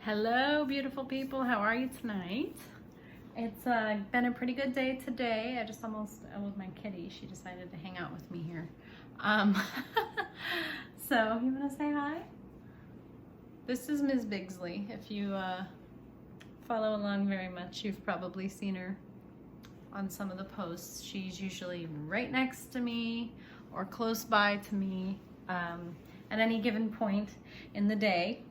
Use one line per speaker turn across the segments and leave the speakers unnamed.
Hello, beautiful people. How are you tonight? It's been a pretty good day today. I just almost, with my kitty, she decided to hang out with me here. So, you want to say hi? This is Ms. Bigsley. If you follow along very much, you've probably seen her on some of the posts. She's usually right next to me or close by to me at any given point in the day.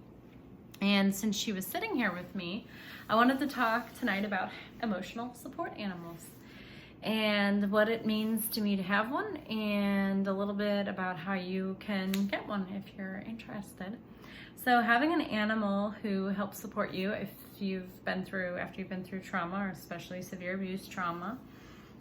And since she was sitting here with me, I wanted to talk tonight about emotional support animals and what it means to me to have one, and a little bit about how you can get one if you're interested. So having an animal who helps support you after you've been through trauma, or especially severe abuse trauma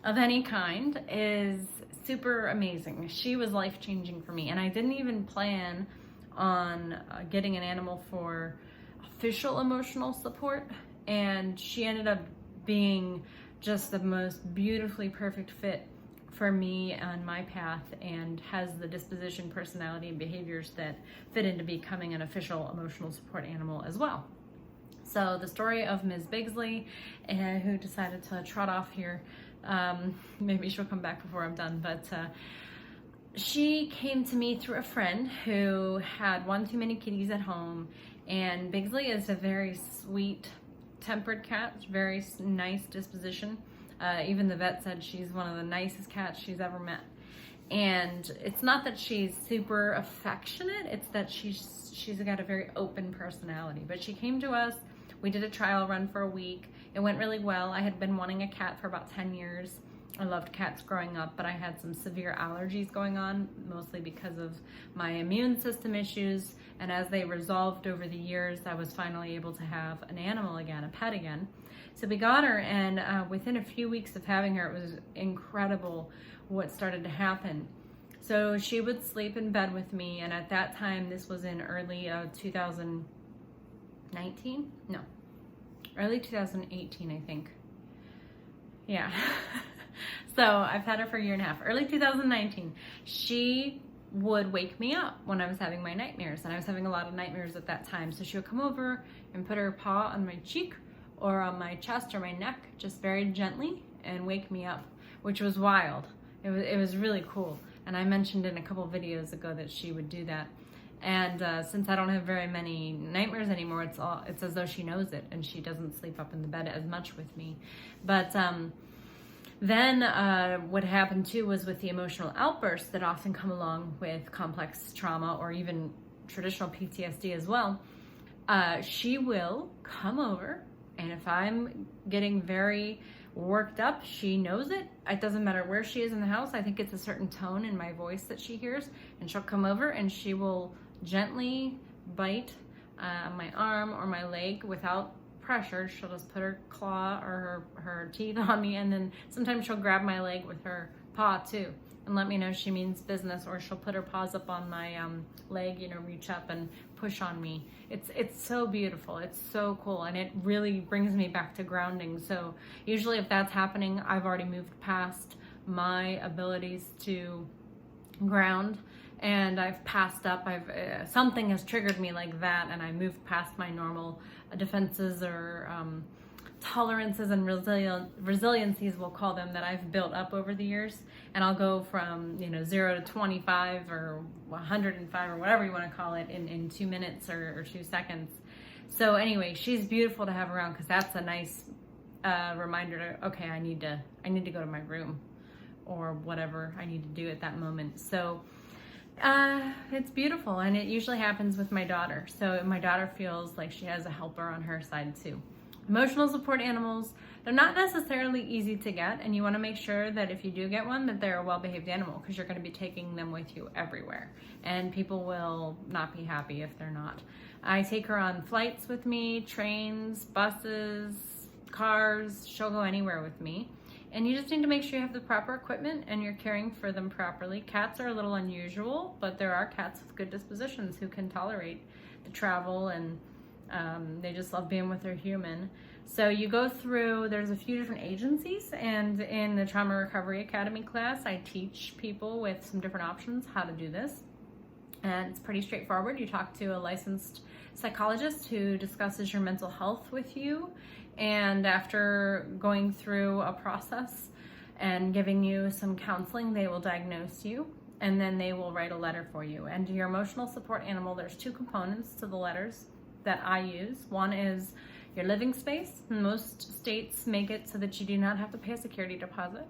of any kind, is super amazing. She was life-changing for me, and I didn't even plan on getting an animal for official emotional support, and she ended up being just the most beautifully perfect fit for me on my path, and has the disposition, personality, and behaviors that fit into becoming an official emotional support animal as well. So the story of Ms. Bigsley, who decided to trot off here, maybe she'll come back before I'm done, but she came to me through a friend who had one too many kitties at home. And Bigsley is a very sweet-tempered cat, very nice disposition. Even the vet said she's one of the nicest cats she's ever met. And it's not that she's super affectionate, it's that she's got a very open personality. But she came to us, we did a trial run for a week. It went really well. I had been wanting a cat for about 10 years. I loved cats growing up, but I had some severe allergies going on, mostly because of my immune system issues. And as they resolved over the years, I was finally able to have an animal again, a pet again. So we got her, and within a few weeks of having her, it was incredible what started to happen. So she would sleep in bed with me, and at that time, this was in early 2019? No, early 2018, I think. Yeah. So I've had her for a year and a half. Early 2019, she would wake me up when I was having my nightmares, and I was having a lot of nightmares at that time. So she would come over and put her paw on my cheek or on my chest or my neck, just very gently, and wake me up, which was wild. It was really cool. And I mentioned in a couple videos ago that she would do that. And since I don't have very many nightmares anymore, it's as though she knows it, and she doesn't sleep up in the bed as much with me. But then what happened too was with the emotional outbursts that often come along with complex trauma, or even traditional PTSD as well, she will come over, and if I'm getting very worked up, she knows it. It doesn't matter where she is in the house. I think it's a certain tone in my voice that she hears, and she'll come over and she will gently bite my arm or my leg without pressure. She'll just put her claw or her teeth on me, and then sometimes she'll grab my leg with her paw too and let me know she means business, or she'll put her paws up on my leg, reach up and push on me. It's so beautiful. It's so cool, and it really brings me back to grounding. So usually if that's happening, I've already moved past my abilities to ground, and I've passed up. Something has triggered me like that, and I moved past my normal defenses or tolerances and resiliencies, we'll call them, that I've built up over the years. And I'll go from 0 to 25 or 105 or whatever you want to call it in 2 minutes or 2 seconds. So anyway, she's beautiful to have around, because that's a nice reminder to, okay, I need to go to my room, or whatever I need to do at that moment. So it's beautiful, and it usually happens with my daughter. So my daughter feels like she has a helper on her side too. Emotional support animals, they're not necessarily easy to get, and you want to make sure that if you do get one, that they're a well-behaved animal, because you're going to be taking them with you everywhere, and people will not be happy if they're not. I take her on flights with me, trains, buses, cars. She'll go anywhere with me. And you just need to make sure you have the proper equipment and you're caring for them properly. Cats are a little unusual, but there are cats with good dispositions who can tolerate the travel, and they just love being with their human. So you go through, there's a few different agencies, and in the Trauma Recovery Academy class, I teach people with some different options how to do this. And it's pretty straightforward. You talk to a licensed psychologist who discusses your mental health with you. And after going through a process and giving you some counseling, they will diagnose you. And then they will write a letter for you. And your emotional support animal, there's two components to the letters that I use. One is your living space. Most states make it so that you do not have to pay a security deposit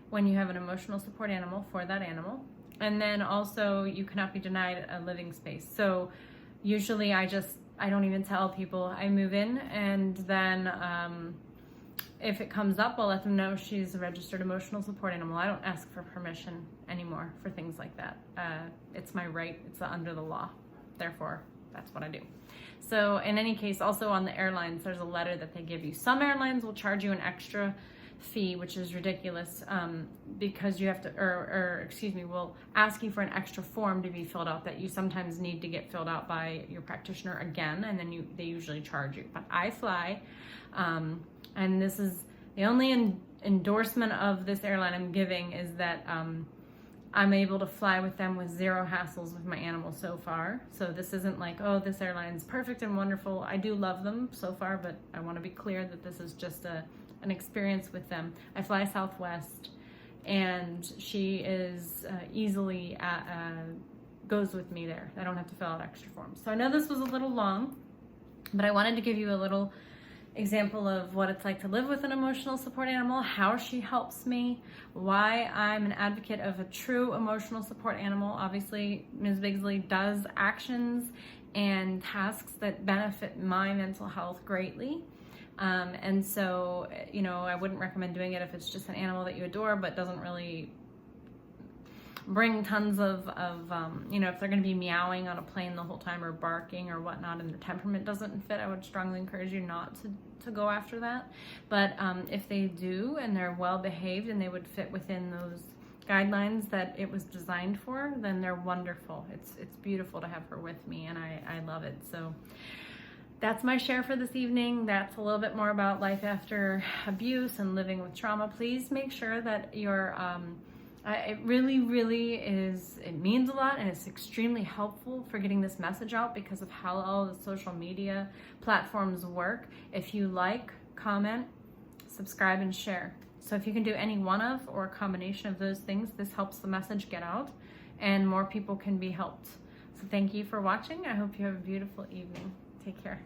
when you have an emotional support animal for that animal. And then also you cannot be denied a living space. So usually I don't even tell people. I move in, and then if it comes up, I'll let them know she's a registered emotional support animal. I don't ask for permission anymore for things like that. It's my right. It's under the law. Therefore, that's what I do. So in any case, also on the airlines, there's a letter that they give you. Some airlines will charge you an extra fee, which is ridiculous, because you have to, will ask you for an extra form to be filled out that you sometimes need to get filled out by your practitioner again, and then they usually charge you. But I fly, and this is the only endorsement of this airline I'm giving, is that I'm able to fly with them with zero hassles with my animals so far. So this isn't like, oh, this airline's perfect and wonderful. I do love them so far, but I want to be clear that this is just an experience with them. I fly Southwest, and she is easily goes with me there. I don't have to fill out extra forms. So I know this was a little long, but I wanted to give you a little example of what it's like to live with an emotional support animal, how she helps me, why I'm an advocate of a true emotional support animal. Obviously, Ms. Bigsley does actions and tasks that benefit my mental health greatly. And so, I wouldn't recommend doing it if it's just an animal that you adore but doesn't really bring tons of if they're going to be meowing on a plane the whole time or barking or whatnot and their temperament doesn't fit, I would strongly encourage you not to go after that. But if they do and they're well behaved and they would fit within those guidelines that it was designed for, then they're wonderful. It's beautiful to have her with me, and I love it. So that's my share for this evening. That's a little bit more about life after abuse and living with trauma. Please make sure that you're it really is, it means a lot, and it's extremely helpful for getting this message out because of how all the social media platforms work. If you like, comment, subscribe, and share. So if you can do any one of or a combination of those things, this helps the message get out and more people can be helped. So thank you for watching. I hope you have a beautiful evening. Take care.